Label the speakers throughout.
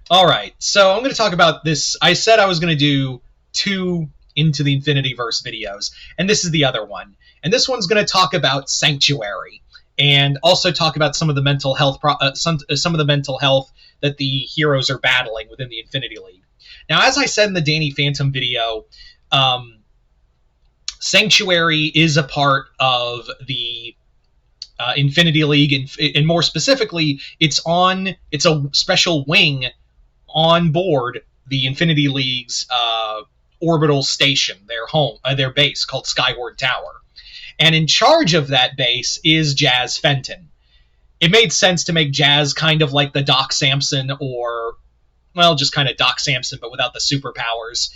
Speaker 1: All right, so I'm going to talk about this. I said I was going to do two Into the Infinityverse videos, and this is the other one. And this one's going to talk about Sanctuary, and also talk about some of the mental health some of the mental health that the heroes are battling within the Infinity League. Now, as I said in the Danny Phantom video, um, Sanctuary is a part of the Infinity League, and more specifically, it's a special wing on board the Infinity League's orbital station, their home, their base called Skyward Tower. And in charge of that base is Jazz Fenton. It made sense to make Jazz kind of like the Doc Samson, or, well, just kind of Doc Samson, but without the superpowers,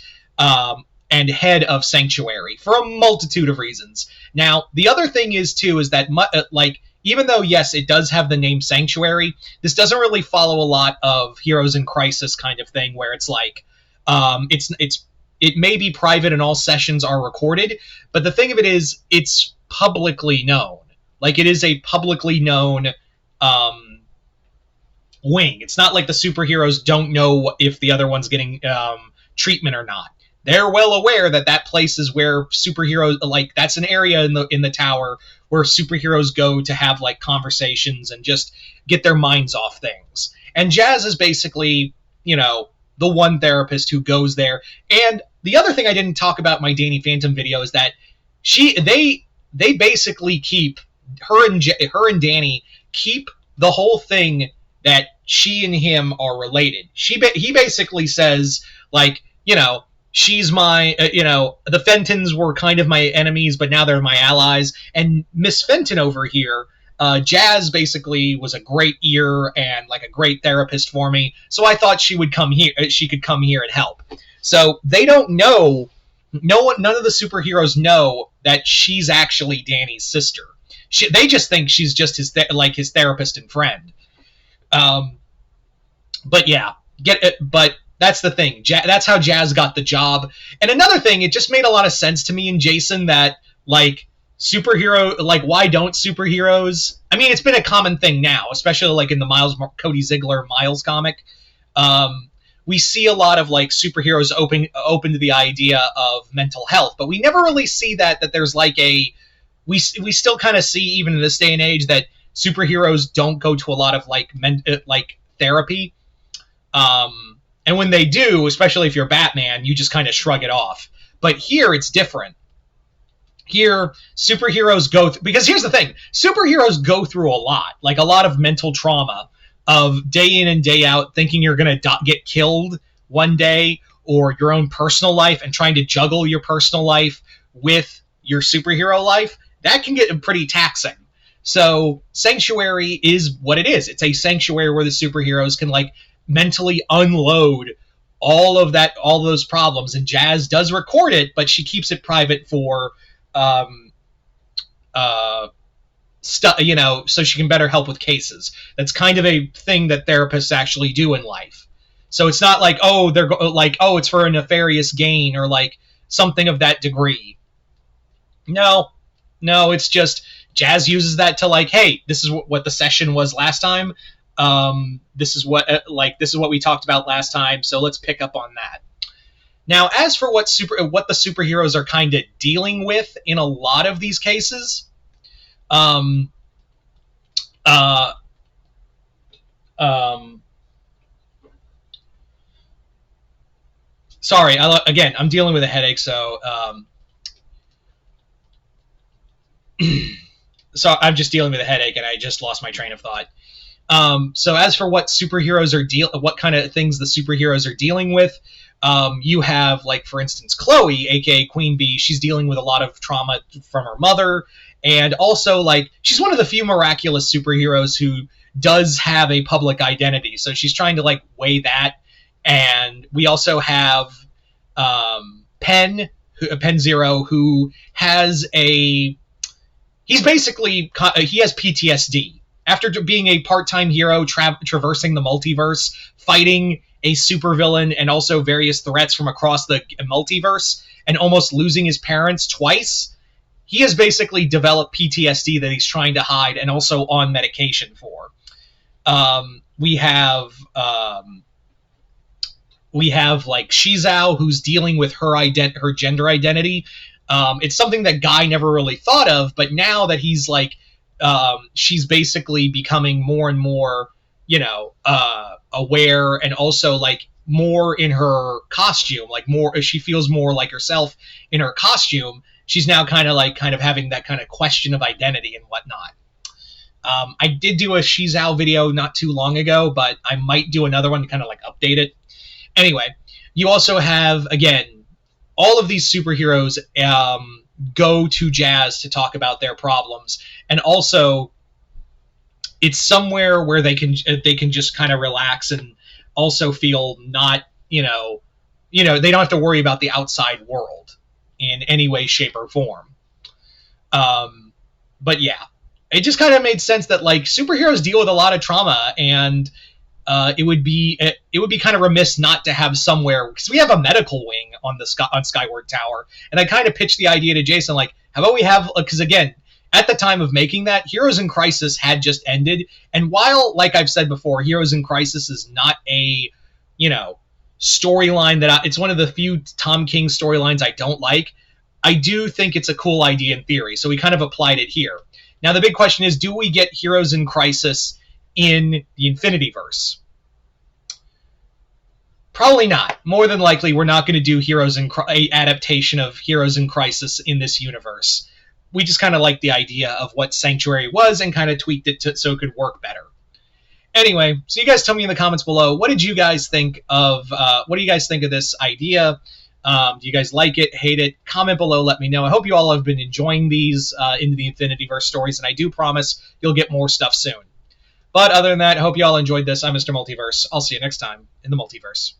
Speaker 1: and head of Sanctuary for a multitude of reasons. Now, the other thing is, too, is that, even though, yes, it does have the name Sanctuary, this doesn't really follow a lot of Heroes in Crisis kind of thing, where it's like, it may be private and all sessions are recorded, but the thing of it is, it's publicly known. Like, it is a publicly known wing. It's not like the superheroes don't know if the other one's getting treatment or not. They're well aware that that place is where superheroes, like, that's an area in the tower where superheroes go to have, like, conversations and just get their minds off things. And Jazz is basically, the one therapist who goes there. And the other thing I didn't talk about in my Danny Phantom video is that they basically keep her and Danny keep the whole thing that she and him are related. He basically says, like, she's my, the Fentons were kind of my enemies, but now they're my allies. And Miss Fenton over here, Jazz basically was a great ear and like a great therapist for me. So I thought she would come here. She could come here and help. So they don't know. None of the superheroes know that she's actually Danny's sister. They just think she's just his therapist and friend. But yeah, but that's the thing. That's how Jazz got the job. And another thing, it just made a lot of sense to me and Jason that, like, why don't superheroes? I mean, it's been a common thing now, especially like in the Cody Ziegler Miles comic. We see a lot of like superheroes open to the idea of mental health, but we never really see that there's like we still kind of see, even in this day and age, that superheroes don't go to a lot of like therapy. And when they do, especially if you're Batman, you just kind of shrug it off. But here it's different. Here, superheroes because here's the thing, superheroes go through a lot of mental trauma of day in and day out thinking you're going to get killed one day, or your own personal life, and trying to juggle your personal life with your superhero life. That can get pretty taxing. So Sanctuary is what it is. It's a sanctuary where the superheroes can like mentally unload all those problems. And Jazz does record it, but she keeps it private for so she can better help with cases. That's kind of a thing that therapists actually do in life. So it's not like, it's for a nefarious gain or like something of that degree. No, it's just Jazz uses that to like, hey, this is what the session was last time. This is what we talked about last time. So let's pick up on that. Now, as for what the superheroes are kind of dealing with in a lot of these cases, sorry, I'm dealing with a headache, so so I'm just dealing with a headache, and I just lost my train of thought. So as for what what kind of things the superheroes are dealing with, you have, like, for instance, Chloe, aka Queen Bee. She's dealing with a lot of trauma from her mother, and also, like, she's one of the few miraculous superheroes who does have a public identity, so she's trying to, like, weigh that. And we also have Penn Zero, who has he has PTSD. After being a part-time hero traversing the multiverse, fighting a supervillain and also various threats from across the multiverse, and almost losing his parents twice, he has basically developed PTSD that he's trying to hide and also on medication for. We have we have like Shisowl, who's dealing with her gender identity. It's something that Guy never really thought of, but now that he's like, she's basically becoming more and more, aware, and also like more in her costume, like more, she feels more like herself in her costume. She's now kind of having that kind of question of identity and whatnot. I did do a Shisowl video not too long ago, but I might do another one to kind of like update it. Anyway, you also have, again, all of these superheroes go to Jazz to talk about their problems, and also it's somewhere where they can just kind of relax and also feel not, they don't have to worry about the outside world in any way, shape, or form. But yeah, it just kind of made sense that like superheroes deal with a lot of trauma, and it would be kind of remiss not to have somewhere, because we have a medical wing on Skyward Tower, and I kind of pitched the idea to Jason, like, how about we have, because again, at the time of making that, Heroes in Crisis had just ended, and while, like I've said before, Heroes in Crisis is not a, storyline that it's one of the few Tom King storylines I don't like, I do think it's a cool idea in theory, so we kind of applied it here. Now the big question is, do we get Heroes in Crisis in the Infinityverse? Probably not. More than likely, we're not going to do a adaptation of Heroes in Crisis in this universe. We just kind of liked the idea of what Sanctuary was and kind of tweaked it so it could work better. Anyway, so you guys tell me in the comments below, what do you guys think of this idea? Do you guys like it, hate it? Comment below, let me know. I hope you all have been enjoying these Into the Infinityverse stories, and I do promise you'll get more stuff soon. But other than that, I hope you all enjoyed this. I'm Mr. Multiverse. I'll see you next time in the Multiverse.